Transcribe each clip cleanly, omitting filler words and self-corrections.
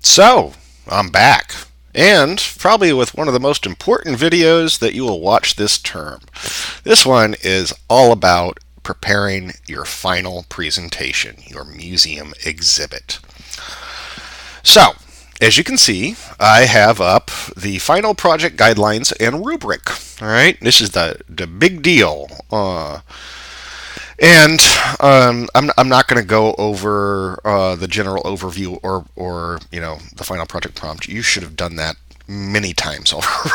So, I'm back. And probably with one of the most important videos that you will watch this term. This one is all about preparing your final presentation, your museum exhibit. So, as you can see, I have up the final project guidelines and rubric. All right, this is the big deal. And I'm not going to go over the general overview or the final project prompt. You should have done that many times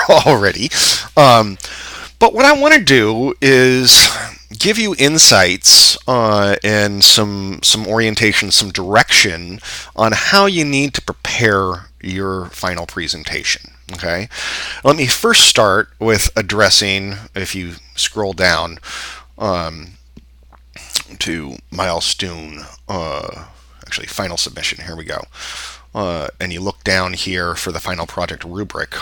already. But what I want to do is give you insights and some orientation, some direction on how you need to prepare your final presentation. Okay, let me first start with addressing, if you scroll down to milestone, actually final submission, here we go. And you look down here for the final project rubric.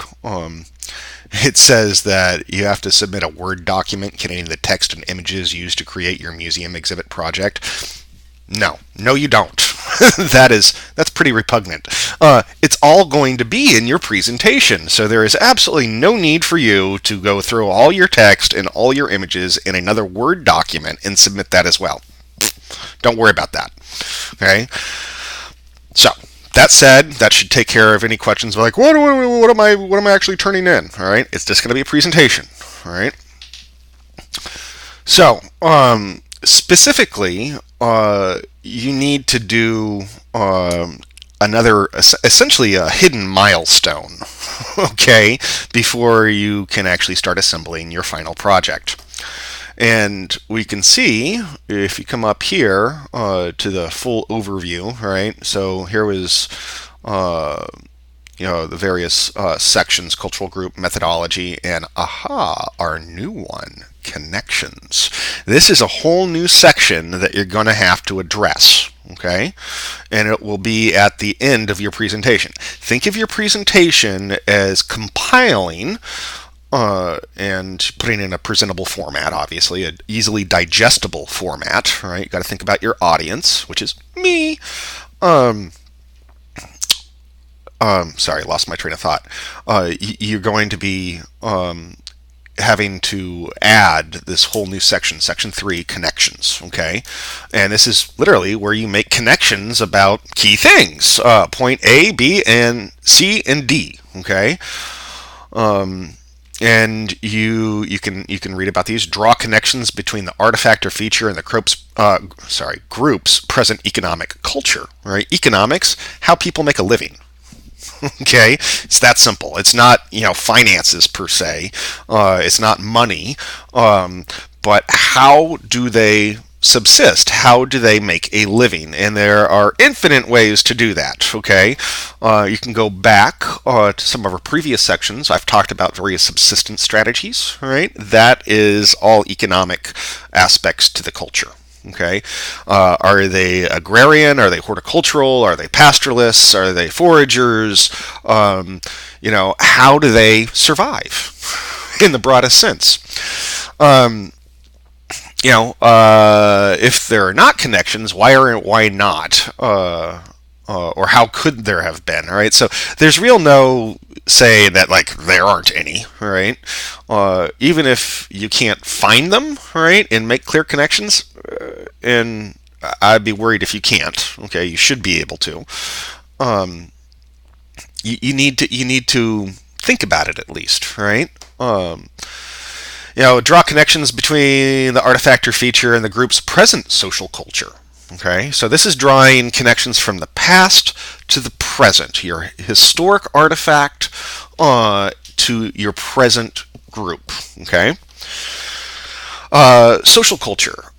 It says that you have to submit a Word document containing the text and images used to create your museum exhibit project. No, you don't. That's pretty repugnant. It's all going to be in your presentation, so there is absolutely no need for you to go through all your text and all your images in another Word document and submit that as well. Don't worry about that. Okay. So that said, that should take care of any questions like what am I actually turning in? All right. It's just going to be a presentation. All right. So specifically, you need to do essentially a hidden milestone, okay, before you can actually start assembling your final project. And we can see, if you come up here to the full overview, right? So here was the various sections: cultural group, methodology, and our new one, connections. This is a whole new section that you're going to have to address, okay? And it will be at the end of your presentation. Think of your presentation as compiling and putting in a presentable format, obviously, an easily digestible format, right? You got to think about your audience, which is me. Sorry, lost my train of thought. You're going to be having to add this whole new section, section 3, connections, okay? And this is literally where you make connections about key things, point A, B, and C, and D, okay? And you can read about these. Draw connections between the artifact or feature and the group's present economic culture, right? Economics, how people make a living. Okay, it's that simple. It's not finances per se. It's not money, but how do they subsist? How do they make a living? And there are infinite ways to do that. Okay, you can go back to some of our previous sections. I've talked about various subsistence strategies. Right, that is all economic aspects to the culture. Okay, are they agrarian? Are they horticultural? Are they pastoralists? Are they foragers? How do they survive in the broadest sense? If there are not connections, why not? Or how could there have been? All right, so there's no say that there aren't any. All right, even if you can't find them, all right, and make clear connections, and I'd be worried if you can't. Okay, you should be able to. You need to think about it at least, right? Draw connections between the artifact or feature and the group's present social culture. Okay, so this is drawing connections from the past to the present, your historic artifact to your present group. Okay, social culture.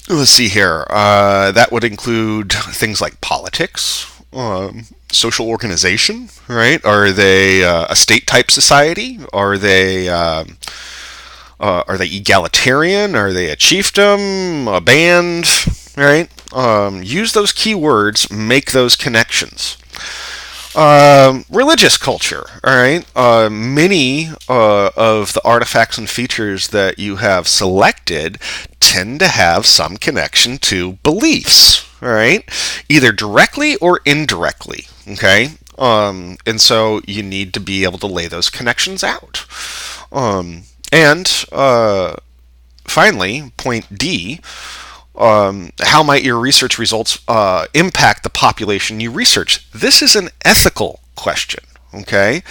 Let's see here. That would include things like politics, social organization, right? Are they a state-type society? Are they egalitarian? Are they a chiefdom, a band? Right? Use those keywords, make those connections. Religious culture. All right. Many of the artifacts and features that you have selected tend to have some connection to beliefs. all right, either directly or indirectly, okay? And so you need to be able to lay those connections out. And finally, point D, how might your research results impact the population you research? This is an ethical question, okay?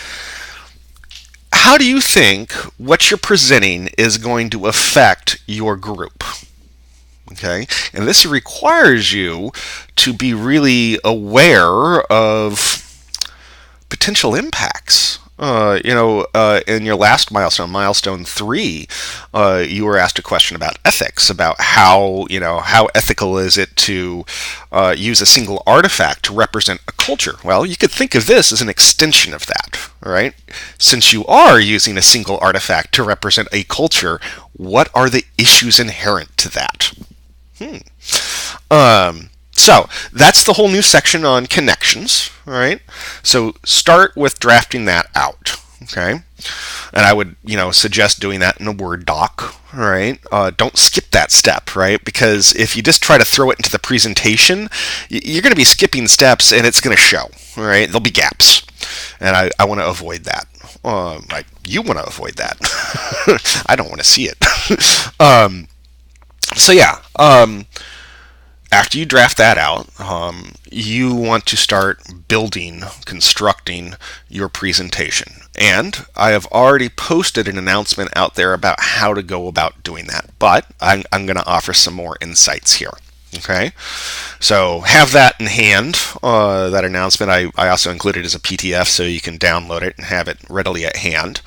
How do you think what you're presenting is going to affect your group? Okay, and this requires you to be really aware of potential impacts. In your last milestone 3, you were asked a question about ethics, about how ethical is it to use a single artifact to represent a culture. Well, you could think of this as an extension of that, right? Since you are using a single artifact to represent a culture, what are the issues inherent to that? So that's the whole new section on connections, right? So start with drafting that out, okay? And I would, suggest doing that in a Word doc, right? Don't skip that step, right? Because if you just try to throw it into the presentation, you're going to be skipping steps, and it's going to show, right? There'll be gaps, and I want to avoid that. You want to avoid that. I don't want to see it. So yeah. After you draft that out, you want to start constructing your presentation. And I have already posted an announcement out there about how to go about doing that, but I'm going to offer some more insights here. Okay, so have that in hand. That announcement I also included as a PDF, so you can download it and have it readily at hand.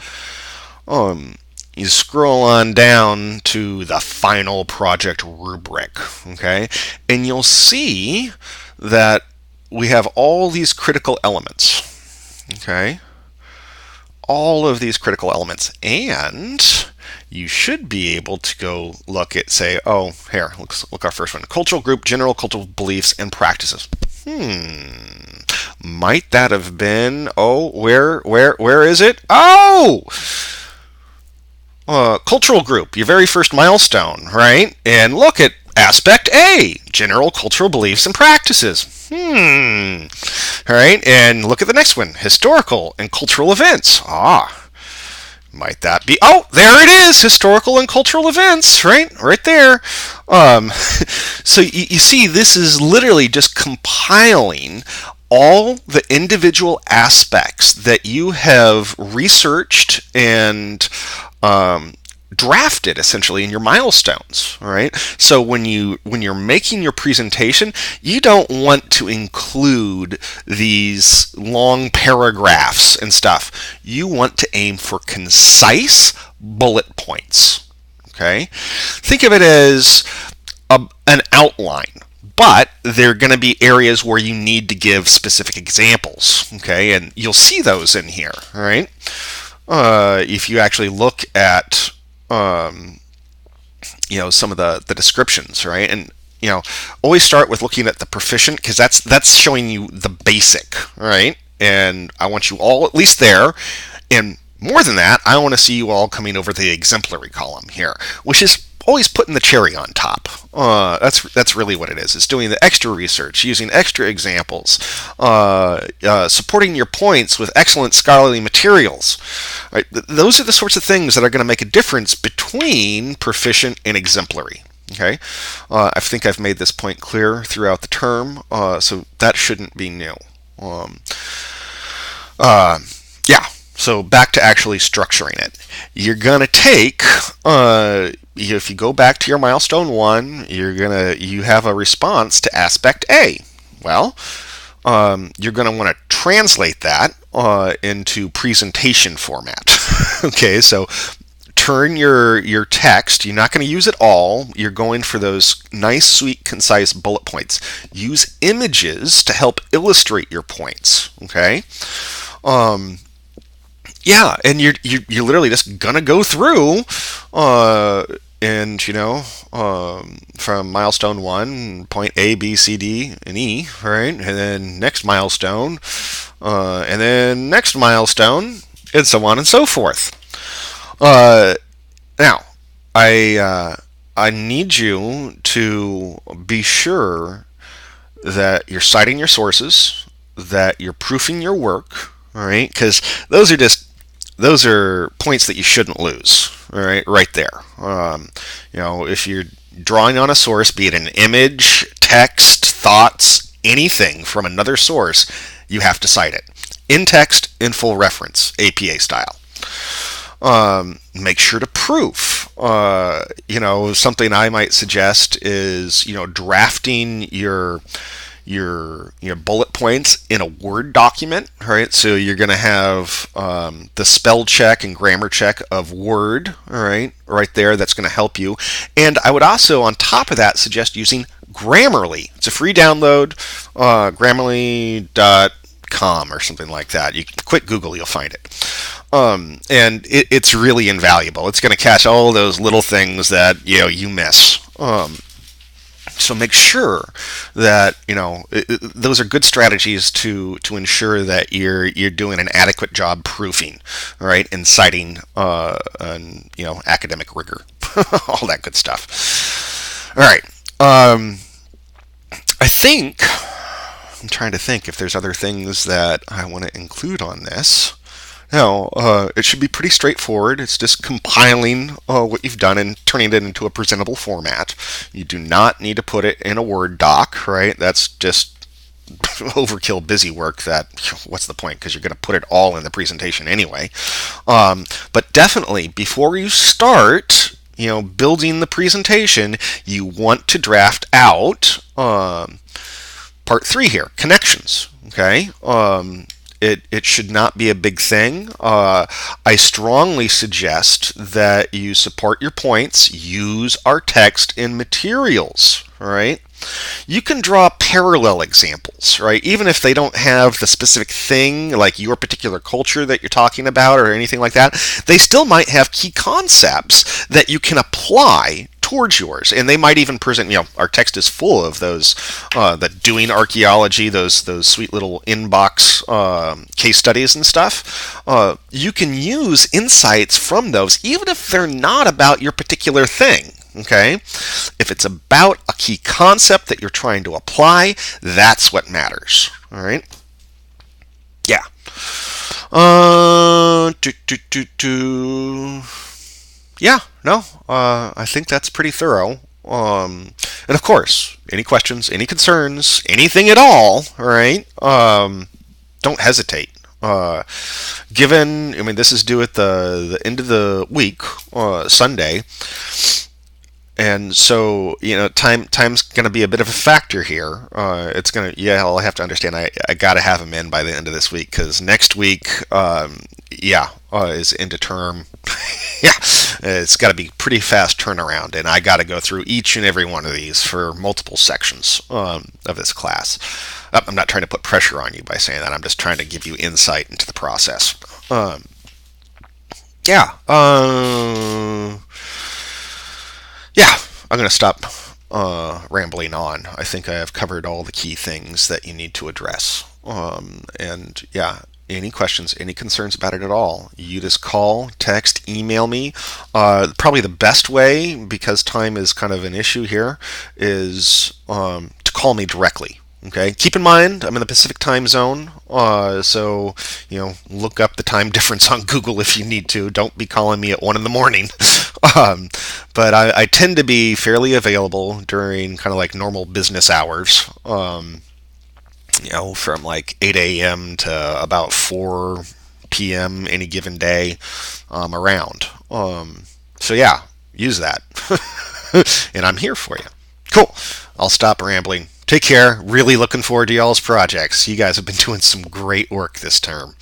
You scroll on down to the final project rubric, okay? And you'll see that we have all these critical elements, okay? All of these critical elements. And you should be able to go look at, say, here, let's look at our first one. Cultural group, general cultural beliefs and practices. Might that have been, where is it? Cultural group, your very first milestone, right? And look at aspect A, general cultural beliefs and practices. All right, and look at the next one, historical and cultural events. Might that be? There it is, historical and cultural events, right there. So you see, this is literally just compiling all the individual aspects that you have researched and drafted essentially in your milestones. All right. So when you're making your presentation, you don't want to include these long paragraphs and stuff. You want to aim for concise bullet points. Okay. Think of it as an outline. But there are going to be areas where you need to give specific examples, okay? And you'll see those in here, all right? If you actually look at, some of the descriptions, right? And, always start with looking at the proficient, because that's showing you the basic, right? And I want you all at least there. And more than that, I want to see you all coming over the exemplary column here, which is always putting the cherry on top. That's really what it is. It's doing the extra research, using extra examples, supporting your points with excellent scholarly materials. Right? Those are the sorts of things that are going to make a difference between proficient and exemplary. Okay, I think I've made this point clear throughout the term, so that shouldn't be new. So back to actually structuring it. You're going to take, if you go back to your milestone 1, you have a response to aspect A. Well, you're going to want to translate that into presentation format. Okay, so turn your text. You're not going to use it all. You're going for those nice, sweet, concise bullet points. Use images to help illustrate your points. Okay. And you're literally just gonna go through, from milestone 1, point A, B, C, D, and E, right? And then next milestone, and then next milestone, and so on and so forth. Now, I need you to be sure that you're citing your sources, that you're proofing your work, all right? Because those are points that you shouldn't lose, all right there. If you're drawing on a source, be it an image, text, thoughts, anything from another source, you have to cite it in text, in full reference, APA style. Make sure to proof. Something I might suggest is, drafting your bullet points in a Word document, right? So you're going to have the spell check and grammar check of Word, all right there. That's going to help you. And I would also, on top of that, suggest using Grammarly. It's a free download, grammarly.com or something like that. You can quick Google, you'll find it. And it's really invaluable. It's going to catch all those little things that you miss. So make sure that those are good strategies to ensure that you're doing an adequate job proofing, all right, and citing academic rigor, all that good stuff. All right. I'm trying to think if there's other things that I want to include on this. No, it should be pretty straightforward. It's just compiling what you've done and turning it into a presentable format. You do not need to put it in a Word doc, right? That's just overkill busy work. What's the point? Because you're going to put it all in the presentation anyway. But definitely, before you start, building the presentation, you want to draft out part 3 here, connections. Okay. It should not be a big thing. I strongly suggest that you support your points, use our text in materials, all right? You can draw parallel examples, right? Even if they don't have the specific thing, like your particular culture that you're talking about or anything like that, they still might have key concepts that you can apply towards yours, and they might even present. Our text is full of those that doing archaeology, those sweet little inbox case studies and stuff. You can use insights from those, even if they're not about your particular thing. Okay, if it's about a key concept that you're trying to apply, that's what matters. All right. Yeah. Yeah, no, I think that's pretty thorough. And of course, any questions, any concerns, anything at all right? Don't hesitate. This is due at the end of the week, Sunday, and so time's going to be a bit of a factor here. I'll have to understand. I got to have them in by the end of this week because next week, is end of term. Yeah, it's got to be pretty fast turnaround, and I got to go through each and every one of these for multiple sections of this class. I'm not trying to put pressure on you by saying that. I'm just trying to give you insight into the process. I'm going to stop rambling on. I think I have covered all the key things that you need to address. Any questions, any concerns about it at all, you just call, text, email me. Probably the best way, because time is kind of an issue here, is to call me directly. Okay. Keep in mind, I'm in the Pacific time zone, so look up the time difference on Google if you need to. Don't be calling me at 1 in the morning. But I tend to be fairly available during kind of like normal business hours. From like 8 a.m. to about 4 p.m. any given day, around. Use that. And I'm here for you. Cool. I'll stop rambling. Take care. Really looking forward to y'all's projects. You guys have been doing some great work this term.